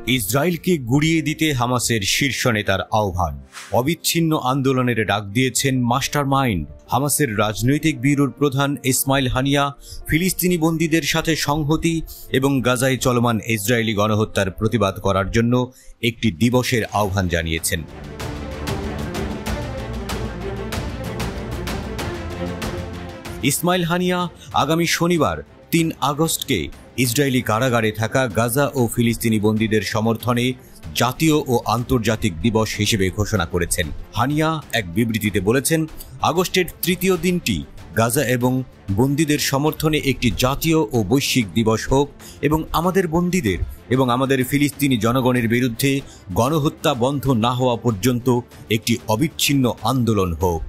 ইসরায়েলকে গুড়িয়ে দিতে হামাসের শীর্ষ নেতার আহ্বান। অবিচ্ছিন্ন আন্দোলনের ডাক দিয়েছেন মাস্টারমাইন্ড। হামাসের রাজনৈতিক ব্যুরোর প্রধান ইসমাইল হানিয়া ফিলিস্তিনি বন্দীদের সাথে সংহতি এবং গাজায় চলমান ইসরায়েলি গণহত্যার প্রতিবাদ করার জন্য একটি দিবসের আহ্বান জানিয়েছেন। ইসমাইল হানিয়া আগামী শনিবার ৩ আগস্টকে ইসরায়েলি কারাগারে থাকা গাজা ও ফিলিস্তিনি বন্দীদের সমর্থনে জাতীয় ও আন্তর্জাতিক দিবস হিসেবে ঘোষণা করেছেন। হানিয়া এক বিবৃতিতে বলেছেন, আগস্টের তৃতীয় দিনটি গাজা এবং বন্দীদের সমর্থনে একটি জাতীয় ও বৈশ্বিক দিবস হোক এবং আমাদের বন্দীদের এবং আমাদের ফিলিস্তিনি জনগণের বিরুদ্ধে গণহত্যা বন্ধ না হওয়া পর্যন্ত একটি অবিচ্ছিন্ন আন্দোলন হোক।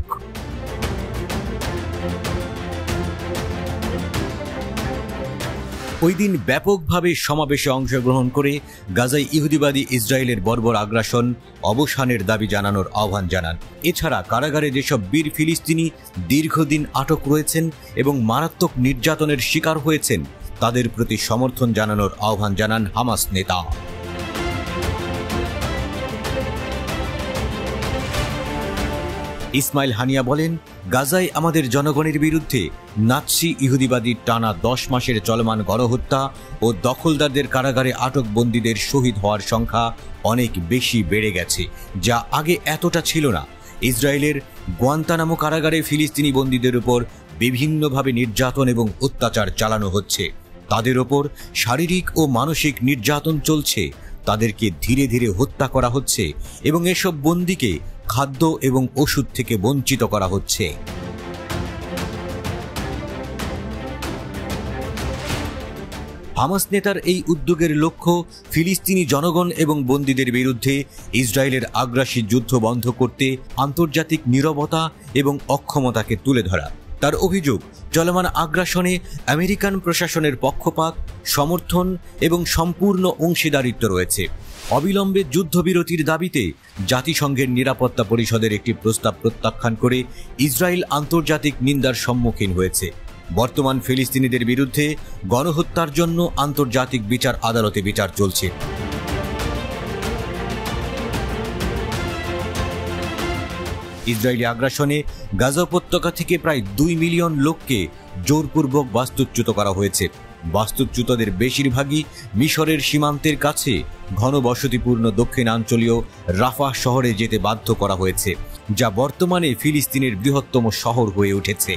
ওই দিন ব্যাপকভাবে সমাবেশে অংশগ্রহণ করে গাজায় ইহুদিবাদী ইসরায়েলের বর্বর আগ্রাসন অবসানের দাবি জানানোর আহ্বান জানান। এছাড়া কারাগারে যেসব বীর ফিলিস্তিনি দীর্ঘদিন আটক রয়েছেন এবং মারাত্মক নির্যাতনের শিকার হয়েছেন তাদের প্রতি সমর্থন জানানোর আহ্বান জানান হামাস নেতা। ইসমাইল হানিয়া বলেন, গাজায় আমাদের জনগণের বিরুদ্ধে নাৎসি ইহুদিবাদীর টানা 10 মাসের চলমান গণহত্যা ও দখলদারদের কারাগারে আটক বন্দীদের শহীদ হওয়ার সংখ্যা অনেক বেশি বেড়ে গেছে, যা আগে এতটা ছিল না। ইসরায়েলের গুয়ান্তানামো কারাগারে ফিলিস্তিনি বন্দীদের উপর বিভিন্নভাবে নির্যাতন এবং অত্যাচার চালানো হচ্ছে। তাদের ওপর শারীরিক ও মানসিক নির্যাতন চলছে, তাদেরকে ধীরে ধীরে হত্যা করা হচ্ছে এবং এসব বন্দীকে খাদ্য এবং ওষুধ থেকে বঞ্চিত করা হচ্ছে। হামাস নেতার এই উদ্যোগের লক্ষ্য ফিলিস্তিনি জনগণ এবং বন্দীদের বিরুদ্ধে ইসরায়েলের আগ্রাসী যুদ্ধ বন্ধ করতে আন্তর্জাতিক নীরবতা এবং অক্ষমতাকে তুলে ধরা। তার অভিযোগ, চলমান আগ্রাসনে আমেরিকান প্রশাসনের পক্ষপাত, সমর্থন এবং সম্পূর্ণ অংশীদারিত্ব রয়েছে। অবিলম্বে যুদ্ধবিরতির দাবিতে জাতিসংঘের নিরাপত্তা পরিষদের একটি প্রস্তাব প্রত্যাখ্যান করে ইসরায়েল আন্তর্জাতিক নিন্দার সম্মুখীন হয়েছে। বর্তমান ফিলিস্তিনিদের বিরুদ্ধে গণহত্যার জন্য আন্তর্জাতিক বিচার আদালতে বিচার চলছে। ইসরায়েলি আগ্রাসনে গাজা উপত্যকা থেকে প্রায় 2 মিলিয়ন লোককে জোরপূর্বক বাস্তুচ্যুত করা হয়েছে। বাস্তুচ্যুতদের বেশিরভাগই মিশরের সীমান্তের কাছে ঘনবসতিপূর্ণ দক্ষিণাঞ্চলীয় রাফাহ শহরে যেতে বাধ্য করা হয়েছে, যা বর্তমানে ফিলিস্তিনের বৃহত্তম শহর হয়ে উঠেছে।